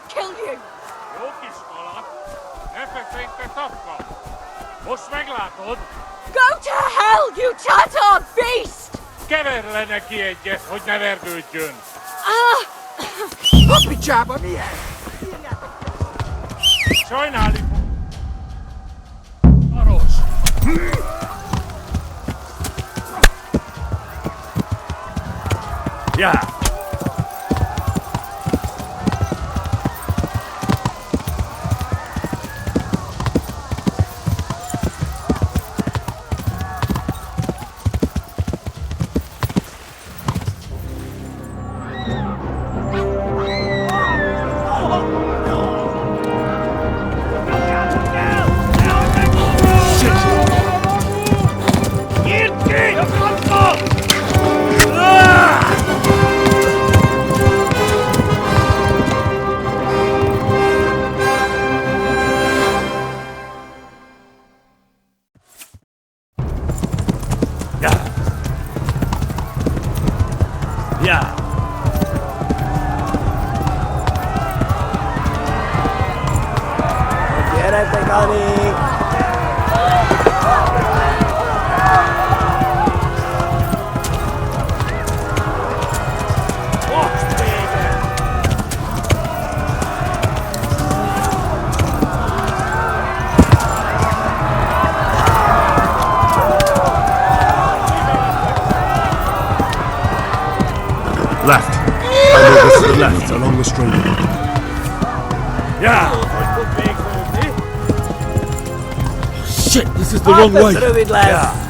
kill you! Jó kis alak! Ne feszély, te szapka! Most meglátod! Go to hell, you Tatar beast! Kever le neki egyet, hogy ne verdődjön! A picsába milyen? Sajnálni fog... Aros! Ja! Left. I know this is the left, along the stream. Yeah! Shit, this is the wrong way. Yeah!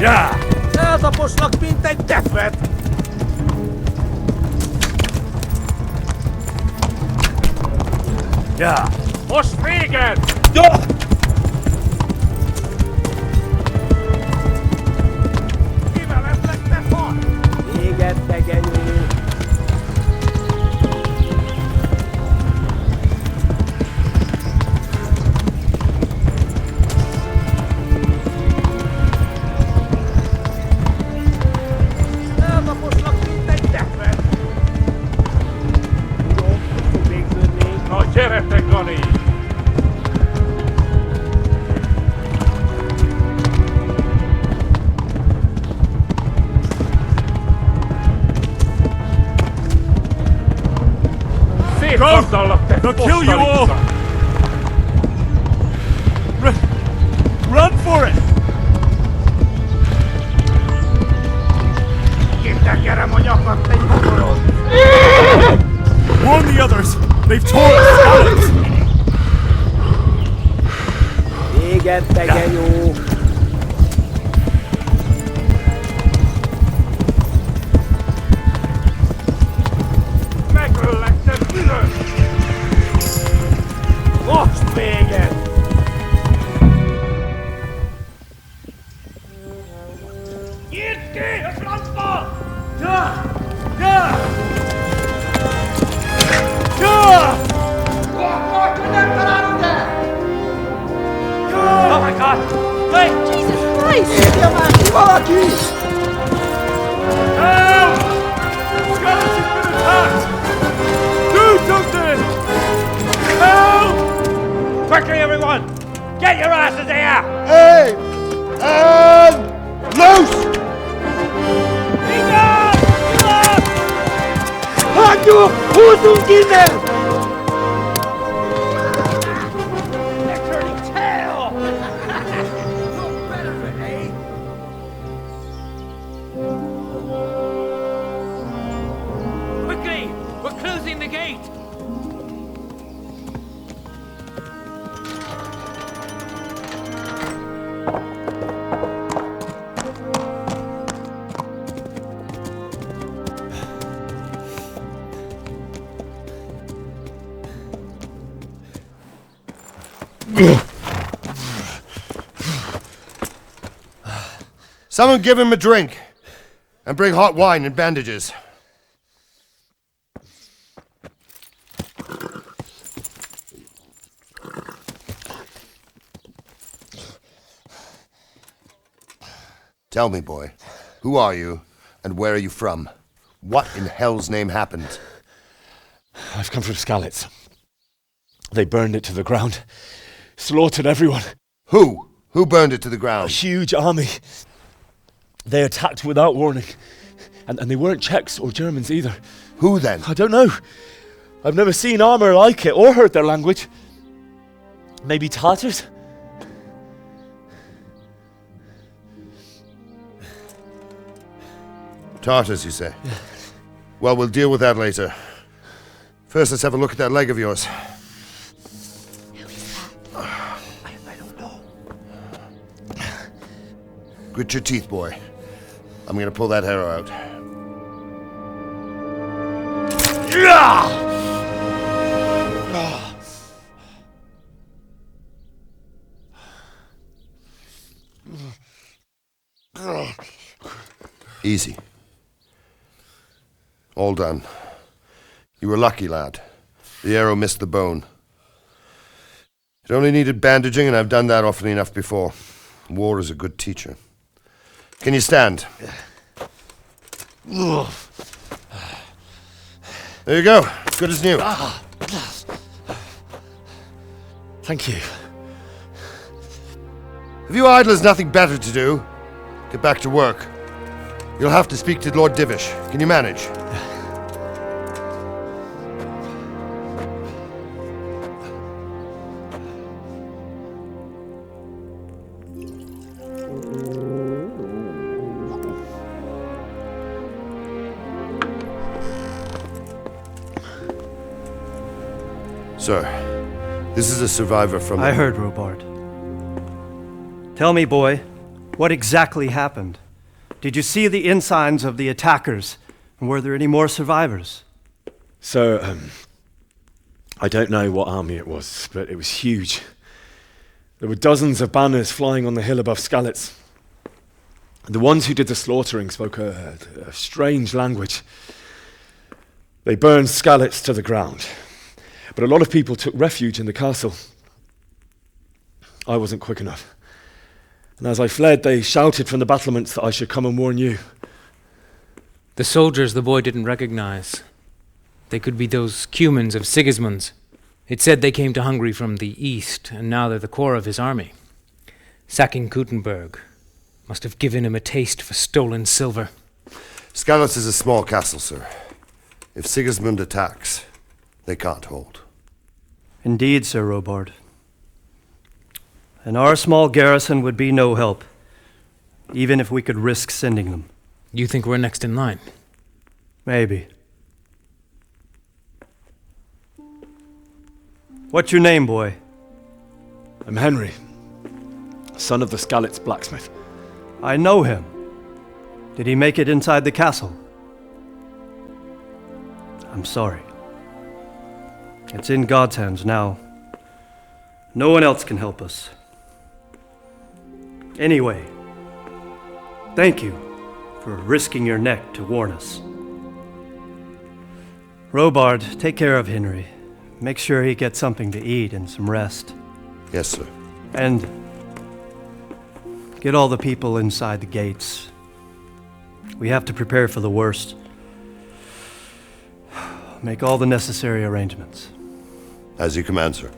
Yeah! Eltaposlak, mint egy defet! Ja! Most véged! Ja! Kiveled lett, te far! Véged, te genyó! Gyertek, Gani! Szétvaddallak, te They'll kill you all! Run for it! Kitekerem a nyakat, te gyomorod! Warn the others! They've torn us out! Véged, te genyó! Megöllek, te bűnös! Most véged! Nyírd ki! A francba! Ja! Ja! Oh my God! Wait! Jesus Christ! Írja már ki valaki! Help! Skeleton's been attacked! Do something! Help! Quickly, everyone! Get your asses here! Hey! And loose! Be gone! Be gone! Hagyjuk! They're turning tail! Look better, eh? Quickly! We're closing the gate! Someone give him a drink. And bring hot wine and bandages. Tell me, boy, who are you and where are you from? What in hell's name happened? I've come from Skalitz. They burned it to the ground. Slaughtered everyone. Who? Who burned it to the A ground? huge army. They attacked without warning. And they weren't Czechs or Germans either. Who then? I don't know. I've never seen armor like it or heard their language. Maybe Tatars? Tartars, you say? Yeah. Well, we'll deal with that later. First, let's have a look at that leg of yours. I don't know. Grit your teeth, boy. I'm gonna pull that arrow out. Easy. All done. You were lucky, lad. The arrow missed the bone. It only needed bandaging, and I've done that often enough before. War is a good teacher. Can you stand? There you go. Good as new. Thank you. If you idlers nothing better to do, get back to work. You'll have to speak to Lord Divish. Can you manage? Sir, this is a survivor from... I heard, Robard. Tell me, boy, what exactly happened? Did you see the ensigns of the attackers? And were there any more survivors? So, I don't know what army it was, but it was huge. There were dozens of banners flying on the hill above Skalitz. The ones who did the slaughtering spoke a strange language. They burned Skalitz to the ground. But a lot of people took refuge in the castle. I wasn't quick enough. And as I fled, they shouted from the battlements that I should come and warn you. The soldiers the boy didn't recognize. They could be those Cumans of Sigismund's. It said they came to Hungary from the east, and now they're the core of his army. Sacking Kuttenberg must have given him a taste for stolen silver. Skalitz is a small castle, sir. If Sigismund attacks, they can't hold. Indeed, Sir Robard. And our small garrison would be no help, even if we could risk sending them. You think we're next in line? Maybe. What's your name, boy? I'm Henry, son of the Skalitz blacksmith. I know him. Did he make it inside the castle? I'm sorry. It's in God's hands now. No one else can help us. Anyway, thank you for risking your neck to warn us. Robard, take care of Henry. Make sure he gets something to eat and some rest. Yes, sir. And get all the people inside the gates. We have to prepare for the worst. Make all the necessary arrangements. As you command, sir.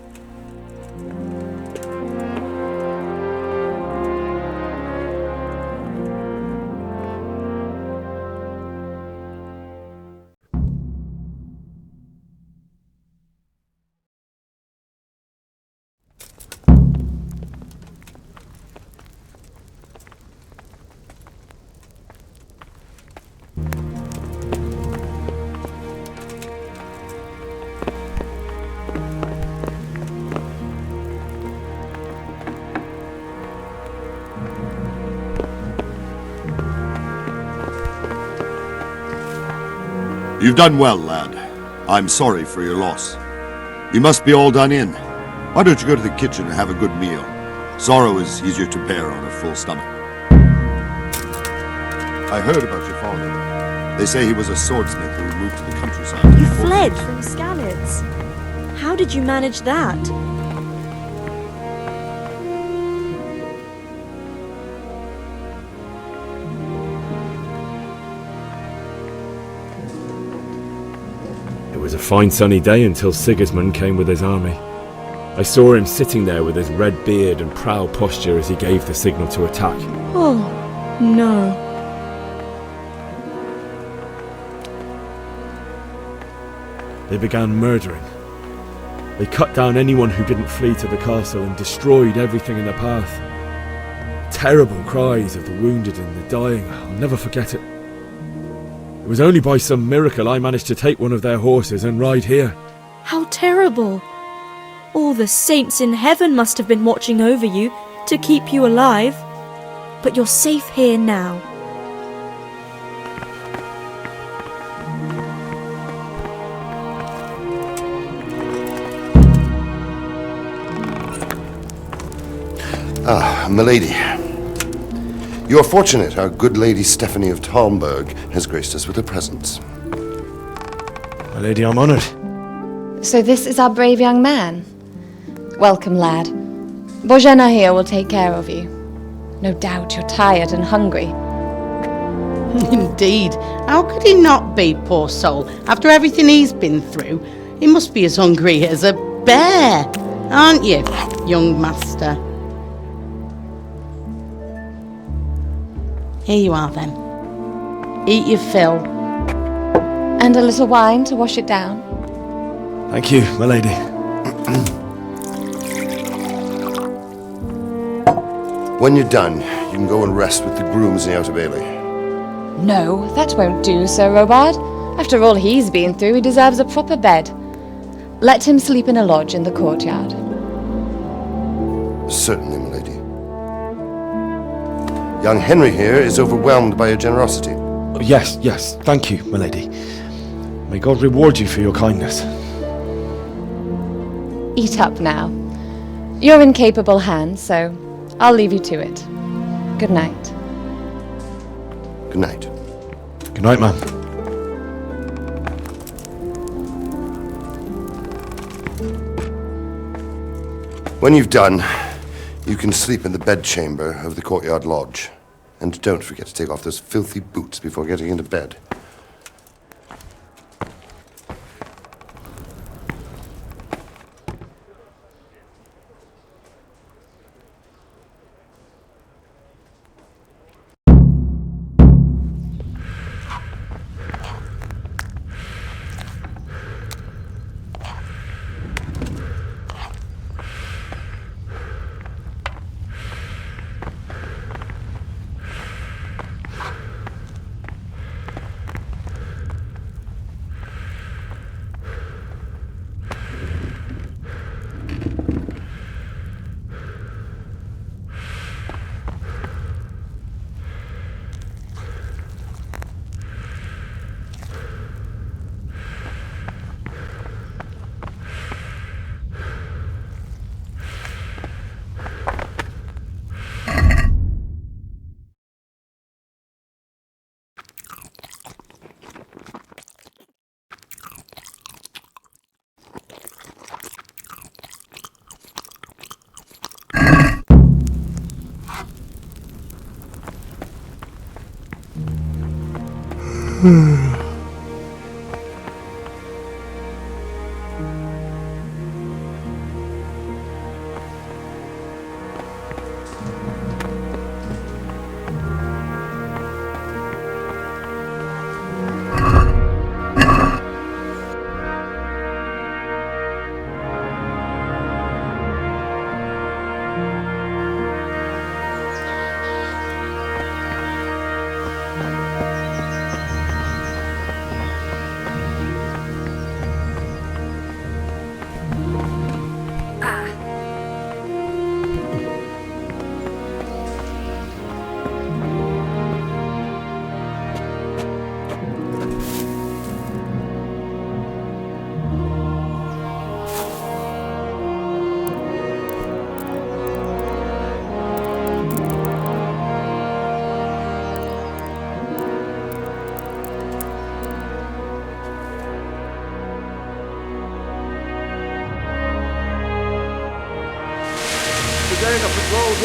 You've done well, lad. I'm sorry for your loss. You must be all done in. Why don't you go to the kitchen and have a good meal? Sorrow is easier to bear on a full stomach. I heard about your father. They say he was a swordsmith who moved to the countryside. You fled from Skalitz. How did you manage that? It was a fine sunny day until Sigismund came with his army. I saw him sitting there with his red beard and proud posture as he gave the signal to attack. Oh, no. They began murdering. They cut down anyone who didn't flee to the castle and destroyed everything in the path. Terrible cries of the wounded and the dying. I'll never forget it. It was only by some miracle I managed to take one of their horses and ride here. How terrible. All the saints in heaven must have been watching over you to keep you alive. But you're safe here now. Ah, milady. You are fortunate our good lady Stephanie of Talmberg has graced us with her presence. My lady, I'm honoured. So this is our brave young man. Welcome, lad. Bożena here will take care of you. No doubt you're tired and hungry. Indeed. How could he not be, poor soul? After everything he's been through, he must be as hungry as a bear, aren't you, young master? Here you are, then. Eat your fill. And a little wine to wash it down. Thank you, my lady. When you're done, you can go and rest with the grooms in the Outer Bailey. No, that won't do, Sir Robard. After all he's been through, he deserves a proper bed. Let him sleep in a lodge in the courtyard. Certainly, my lady. Young Henry here is overwhelmed by your generosity. Yes, thank you, my lady. May God reward you for your kindness. Eat up now. You're in capable hands, so I'll leave you to it. Good night. Good night. Good night, ma'am. When you've done, you can sleep in the bedchamber of the courtyard lodge. And don't forget to take off those filthy boots before getting into bed.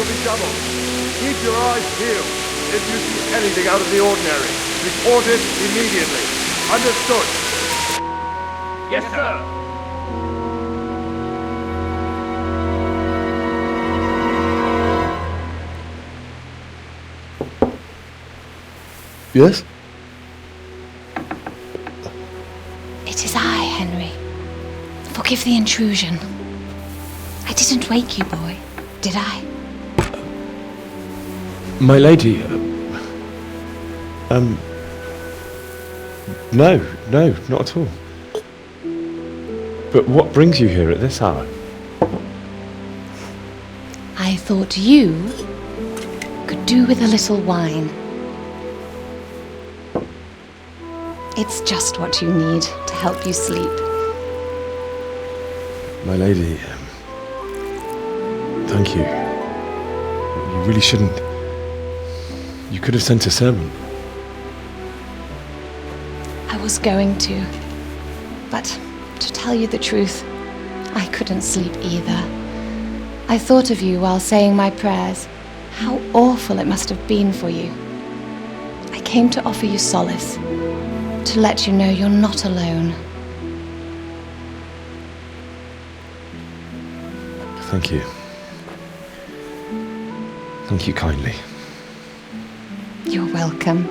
will be doubled. Keep your eyes peeled. If you see anything out of the ordinary, report it immediately. Understood? Yes, sir. Yes? It is I, Henry. Forgive the intrusion. I didn't wake you, boy, did I? My lady, no, not at all. But what brings you here at this hour? I thought you could do with a little wine. It's just what you need to help you sleep. My lady, thank you. You really shouldn't. You could have sent a servant. I was going to, but to tell you the truth, I couldn't sleep either. I thought of you while saying my prayers. How awful it must have been for you. I came to offer you solace, to let you know you're not alone. Thank you. Thank you kindly. You're welcome.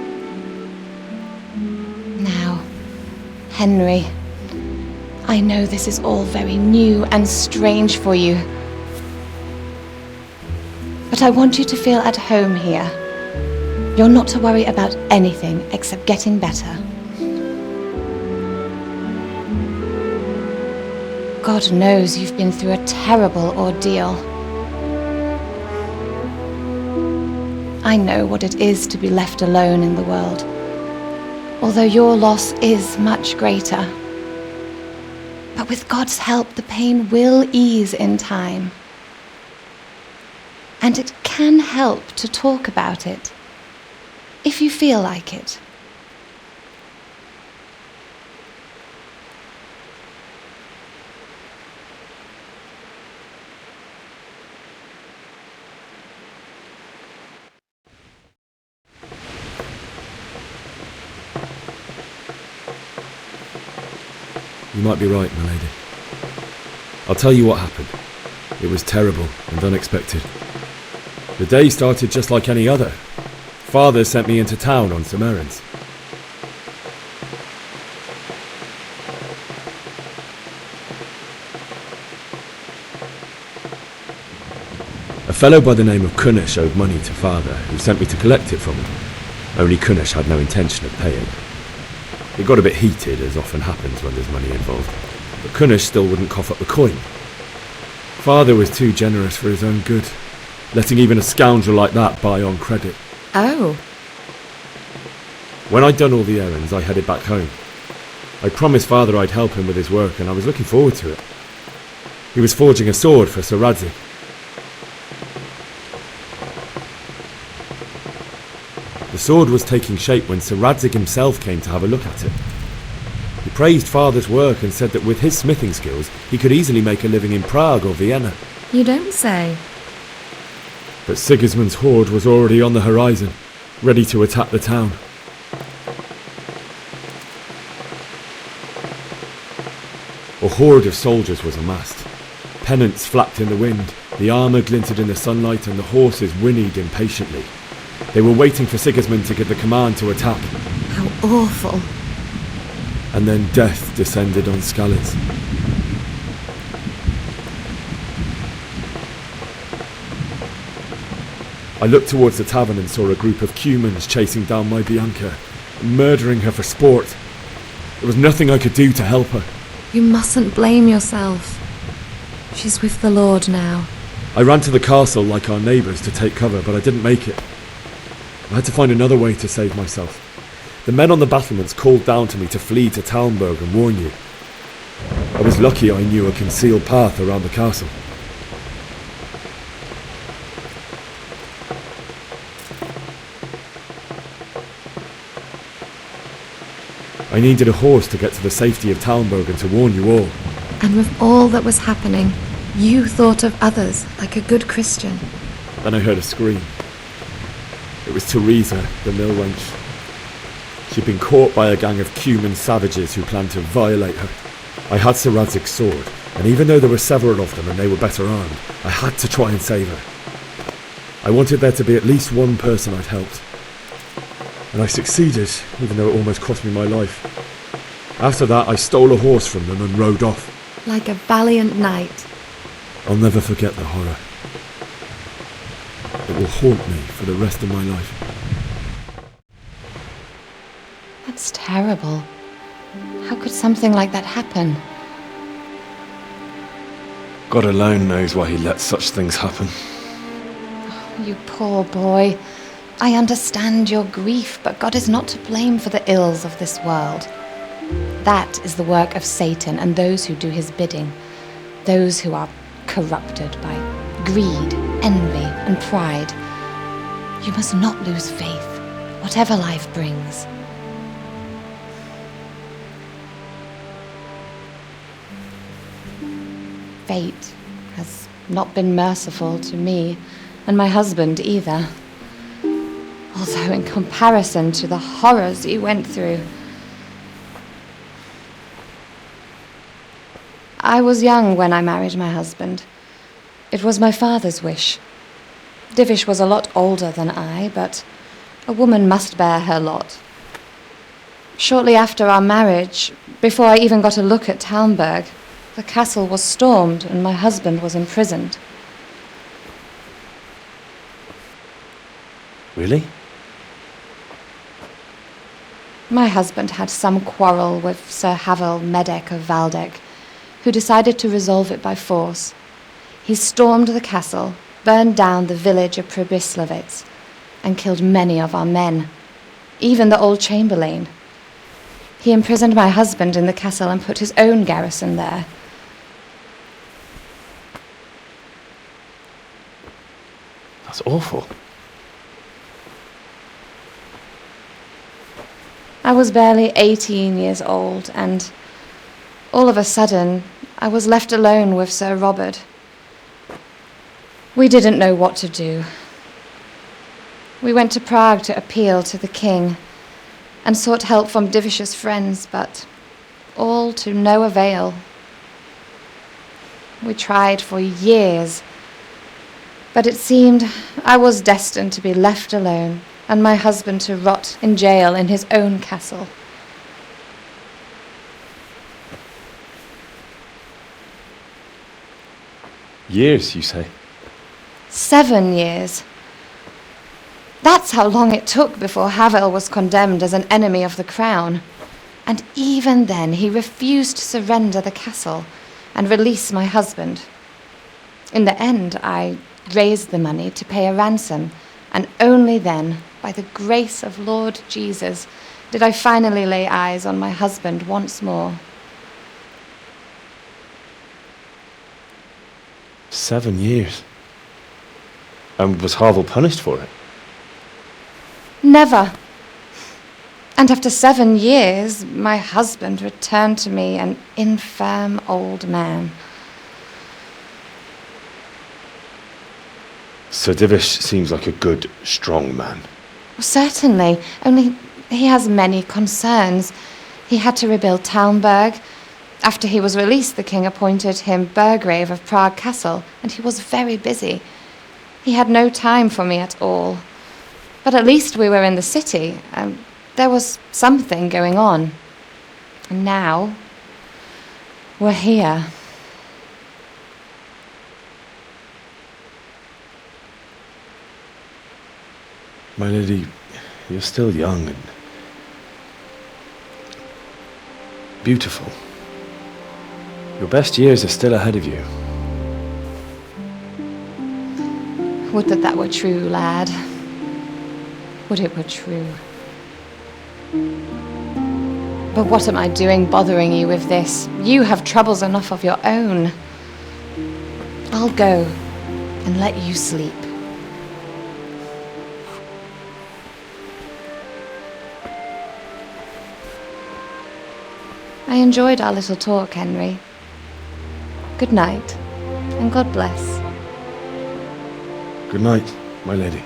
Now, Henry, I know this is all very new and strange for you, but I want you to feel at home here. You're not to worry about anything except getting better. God knows you've been through a terrible ordeal. I know what it is to be left alone in the world, although your loss is much greater. But with God's help, the pain will ease in time. And it can help to talk about it, if you feel like it. You might be right, my lady. I'll tell you what happened. It was terrible and unexpected. The day started just like any other. Father sent me into town on some errands. A fellow by the name of Kunnish owed money to Father, who sent me to collect it from him. Only Kunnish had no intention of paying. It got a bit heated, as often happens when there's money involved, but Kunnish still wouldn't cough up the coin. Father was too generous for his own good, letting even a scoundrel like that buy on credit. Oh. When I'd done all the errands, I headed back home. I promised Father I'd help him with his work, and I was looking forward to it. He was forging a sword for Sir Radzig. The sword was taking shape when Sir Radzig himself came to have a look at it. He praised Father's work and said that with his smithing skills, he could easily make a living in Prague or Vienna. You don't say. But Sigismund's horde was already on the horizon, ready to attack the town. A horde of soldiers was amassed. Pennants flapped in the wind, the armour glinted in the sunlight, and the horses whinnied impatiently. They were waiting for Sigismund to give the command to attack. How awful. And then death descended on Skalitz. I looked towards the tavern and saw a group of Cumans chasing down my Bianca, murdering her for sport. There was nothing I could do to help her. You mustn't blame yourself. She's with the Lord now. I ran to the castle like our neighbours to take cover, but I didn't make it. I had to find another way to save myself. The men on the battlements called down to me to flee to Talmberg and warn you. I was lucky I knew a concealed path around the castle. I needed a horse to get to the safety of Talmberg and to warn you all. And with all that was happening, you thought of others like a good Christian. Then I heard a scream. It was Teresa, the mill wench. She'd been caught by a gang of Cuman savages who planned to violate her. I had Sir Radzig's sword, and even though there were several of them and they were better armed, I had to try and save her. I wanted there to be at least one person I'd helped. And I succeeded, even though it almost cost me my life. After that, I stole a horse from them and rode off. Like a valiant knight. I'll never forget the horror. It will haunt me for the rest of my life. That's terrible. How could something like that happen? God alone knows why he lets such things happen. You poor boy. I understand your grief, but God is not to blame for the ills of this world. That is the work of Satan and those who do his bidding. Those who are corrupted by greed, envy, and pride. You must not lose faith, whatever life brings. Fate has not been merciful to me, and my husband either. Although in comparison to the horrors he went through. I was young when I married my husband. It was my father's wish. Divish was a lot older than I, but a woman must bear her lot. Shortly after our marriage, before I even got a look at Talmberg, the castle was stormed and my husband was imprisoned. Really? My husband had some quarrel with Sir Havel Medek of Valdek, who decided to resolve it by force. He stormed the castle, burned down the village of Pribyslavitz, and killed many of our men, even the old chamberlain. He imprisoned my husband in the castle and put his own garrison there. That's awful. I was barely 18 years old, and all of a sudden, I was left alone with Sir Robert. We didn't know what to do. We went to Prague to appeal to the king and sought help from Divish's friends, but all to no avail. We tried for years, but it seemed I was destined to be left alone and my husband to rot in jail in his own castle. Years, you say? 7 years. That's how long it took before Havel was condemned as an enemy of the crown. And even then he refused to surrender the castle and release my husband. In the end, I raised the money to pay a ransom, and only then, by the grace of Lord Jesus, did I finally lay eyes on my husband once more. 7 years. And was Havel punished for it? Never. And after 7 years, my husband returned to me an infirm old man. Sir Divish seems like a good, strong man. Certainly, only he has many concerns. He had to rebuild Talmberg. After he was released, the king appointed him Burgrave of Prague Castle, and he was very busy. He had no time for me at all. But at least we were in the city, and there was something going on. And now, we're here. My lady, you're still young and beautiful. Your best years are still ahead of you. Would that that were true, lad. Would it were true. But what am I doing bothering you with this? You have troubles enough of your own. I'll go and let you sleep. I enjoyed our little talk, Henry. Good night, and God bless. Good night, my lady.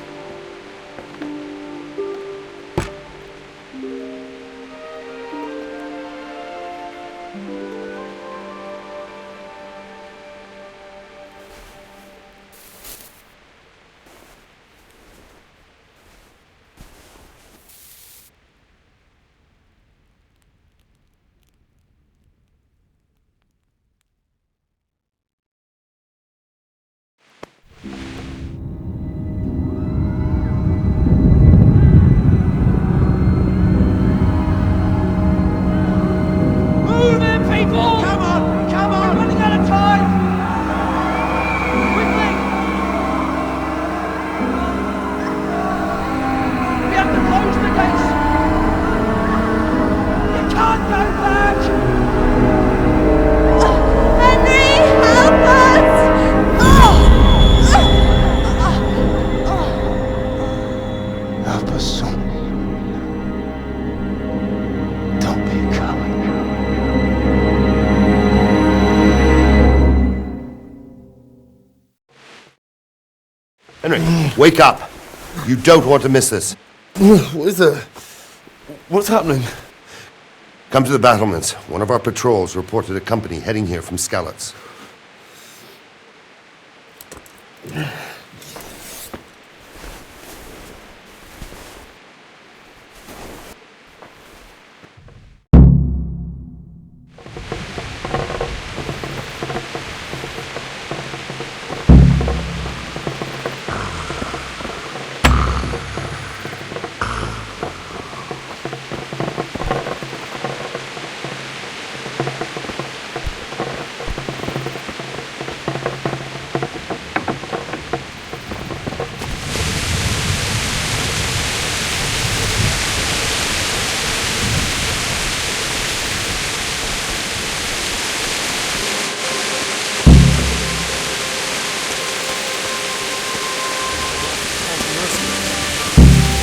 Move in, people! Come on! Come on! We're running out of time! Quickly! We have to close the gates! You can't go back! Henry, help us! Help us, son. Don't be a coward. Henry, wake up. You don't want to miss this. What is it? What's happening? Come to the battlements. One of our patrols reported a company heading here from Skalitz.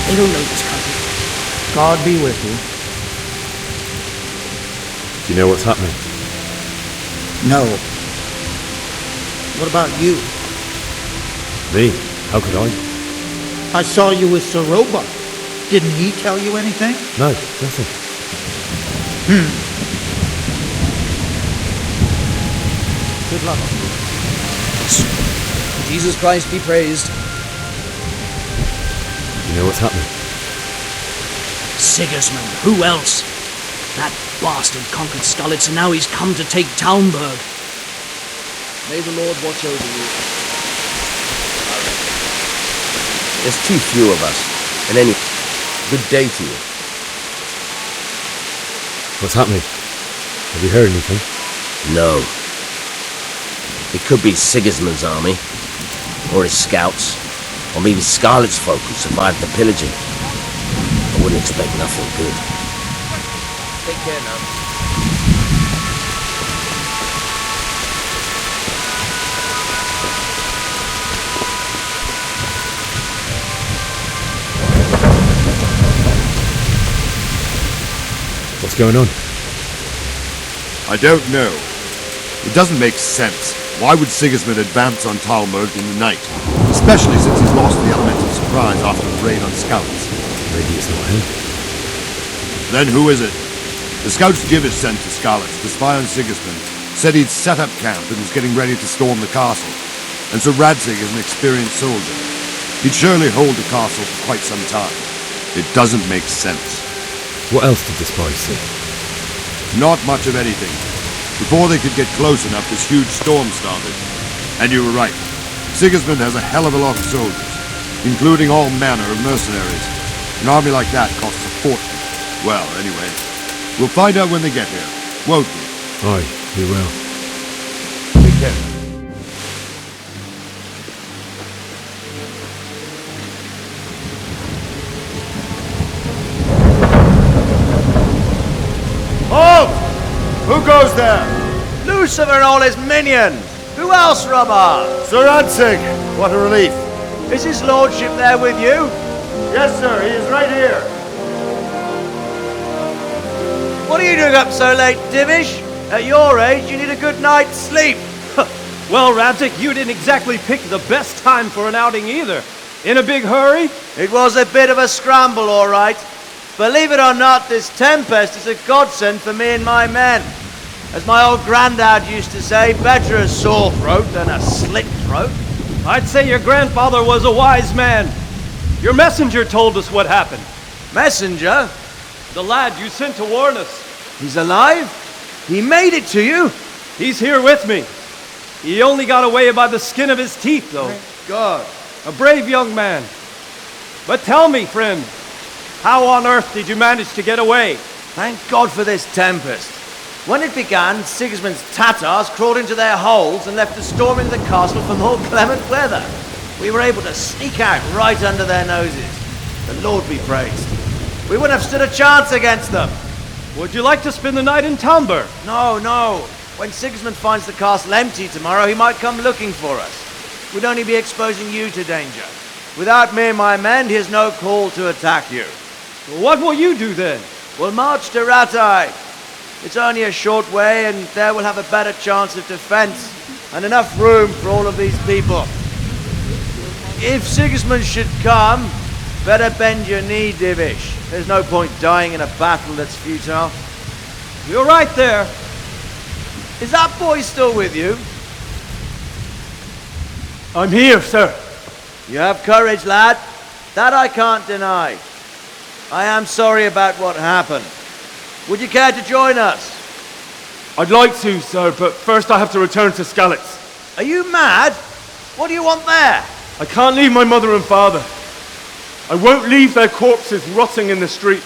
They don't know this country. God be with you. Do you know what's happening? No. What about you? Me? How could I? I saw you with Soroba. Didn't he tell you anything? No, nothing. Good luck. Jesus Christ be praised. You know what's happening? Sigismund, who else? That bastard conquered Skalitz and now he's come to take Talmberg. May the Lord watch over you. There's too few of us. And any good day to you. What's happening? Have you heard anything? No. It could be Sigismund's army, or his scouts, or maybe Skalitz folk who survived the pillaging. I wouldn't expect nothing good. Take care now. What's going on? I don't know. It doesn't make sense. Why would Sigismund advance on Talmberg in the night? Especially since he's lost the element of surprise after the raid on scouts. Maybe it's not him. Then who is it? The scouts Jivis sent to Skalitz to spy on Sigismund said he'd set up camp and was getting ready to storm the castle. And so Radzig is an experienced soldier. He'd surely hold the castle for quite some time. It doesn't make sense. What else did the spies see? Not much of anything. Before they could get close enough, this huge storm started. And you were right. Sigismund has a hell of a lot of soldiers, including all manner of mercenaries. An army like that costs a fortune. Well, anyway, we'll find out when they get here, won't we? Aye, we will. Take care. Halt! Who goes there? Lucifer and all his minions. Who else, Robber? Sir Radzig, what a relief. Is his lordship there with you? Yes, sir, he is right here. What are you doing up so late, Dimish? At your age, you need a good night's sleep. Well, Radzik, you didn't exactly pick the best time for an outing either. In a big hurry? It was a bit of a scramble, all right. Believe it or not, this tempest is a godsend for me and my men. As my old granddad used to say, better a sore throat than a slit throat. I'd say your grandfather was a wise man. Your messenger told us what happened. Messenger? The lad you sent to warn us. He's alive? He made it to you? He's here with me. He only got away by the skin of his teeth, though. Thank God. A brave young man. But tell me, friend, how on earth did you manage to get away? Thank God for this tempest. When it began, Sigismund's Tatars crawled into their holes and left us storming the castle for more clement weather. We were able to sneak out right under their noses. The Lord be praised. We wouldn't have stood a chance against them. Would you like to spend the night in Talmberg? No. When Sigismund finds the castle empty tomorrow, he might come looking for us. We'd only be exposing you to danger. Without me and my men, he has no call to attack you. What will you do then? We'll march to Ratai. It's only a short way, and there we'll have a better chance of defense and enough room for all of these people. If Sigismund should come, better bend your knee, Divish. There's no point dying in a battle that's futile. You're right there. Is that boy still with you? I'm here, sir. You have courage, lad. That I can't deny. I am sorry about what happened. Would you care to join us? I'd like to, sir, but first I have to return to Skalitz. Are you mad? What do you want there? I can't leave my mother and father. I won't leave their corpses rotting in the street.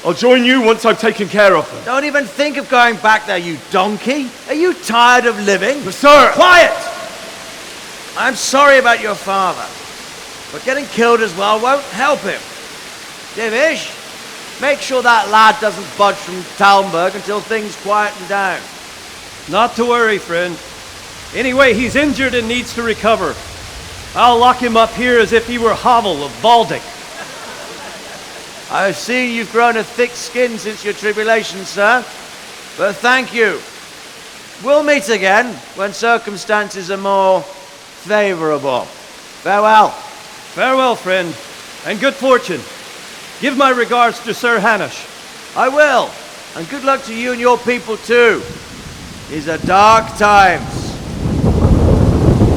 I'll join you once I've taken care of them. Don't even think of going back there, you donkey. Are you tired of living? But sir! Quiet! I'm sorry about your father, but getting killed as well won't help him. Divish, make sure that lad doesn't budge from Talmberg until things quieten down. Not to worry, friend. Anyway, he's injured and needs to recover. I'll lock him up here as if he were Havel of Baldic. I've seen you've grown a thick skin since your tribulation, sir. But thank you. We'll meet again when circumstances are more favorable. Farewell. Farewell, friend, and good fortune. Give my regards to Sir Hanush. I will, and good luck to you and your people too. These are dark times.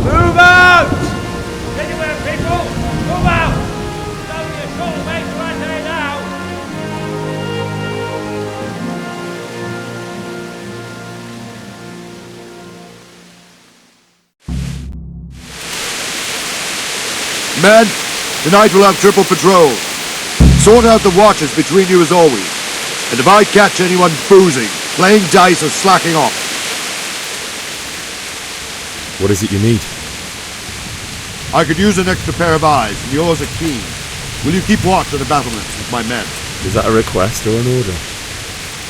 Move out! Anywhere, people! Move out! It's only a short way to Ratai now! Men, tonight we'll have triple patrol. Sort out the watches between you as always. And if I catch anyone boozing, playing dice or slacking off. What is it you need? I could use an extra pair of eyes, and yours are keen. Will you keep watch at the battlements with my men? Is that a request or an order?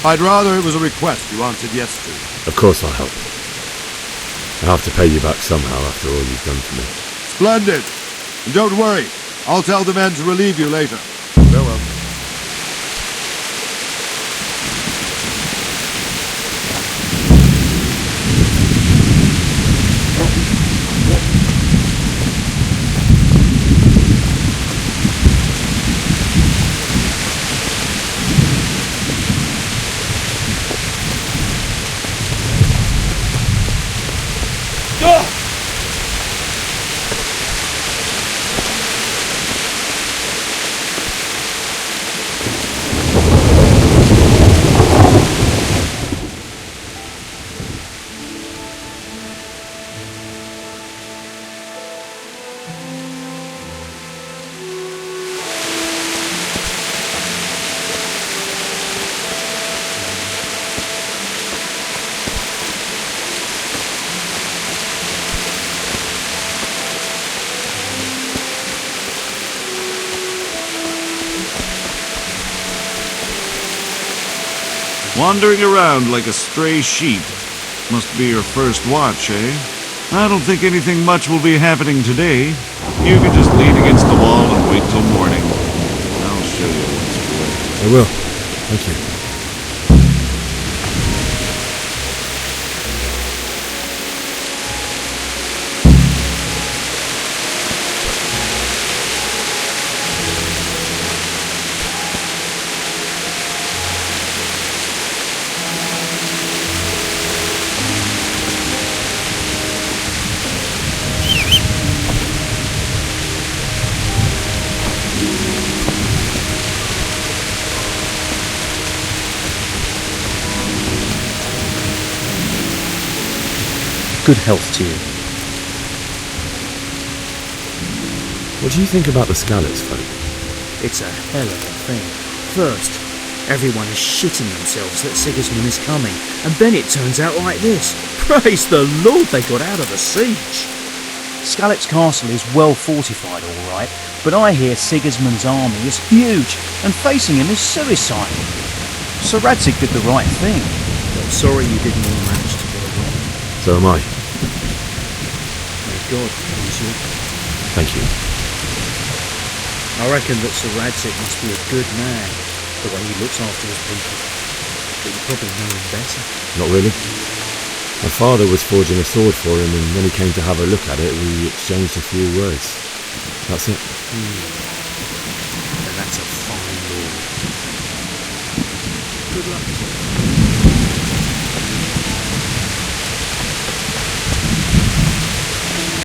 I'd rather it was a request you answered yes to. Of course I'll help. I'll have to pay you back somehow after all you've done for me. Splendid! And don't worry, I'll tell the men to relieve you later. Farewell. Wandering around like a stray sheep. Must be your first watch, eh? I don't think anything much will be happening today. You can just lean against the wall and wait till morning. I'll show you what's what. I will. Thank you. Good health to you. What do you think about the Skalitz folk? It's a hell of a thing. First, everyone is shitting themselves that Sigismund is coming, and then it turns out like this. Praise the Lord they got out of the siege. Skalitz Castle is well fortified, all right, but I hear Sigismund's army is huge, and facing him is suicide. Sir Radzig did the right thing. I'm sorry you didn't all manage to get away. So am I. May God use you. Thank you. I reckon that Sir Radzig must be a good man, the way he looks after his people. But you probably know him better. Not really. My father was forging a sword for him, and when he came to have a look at it, we exchanged a few words. That's it. And that's a fine lord. Good luck.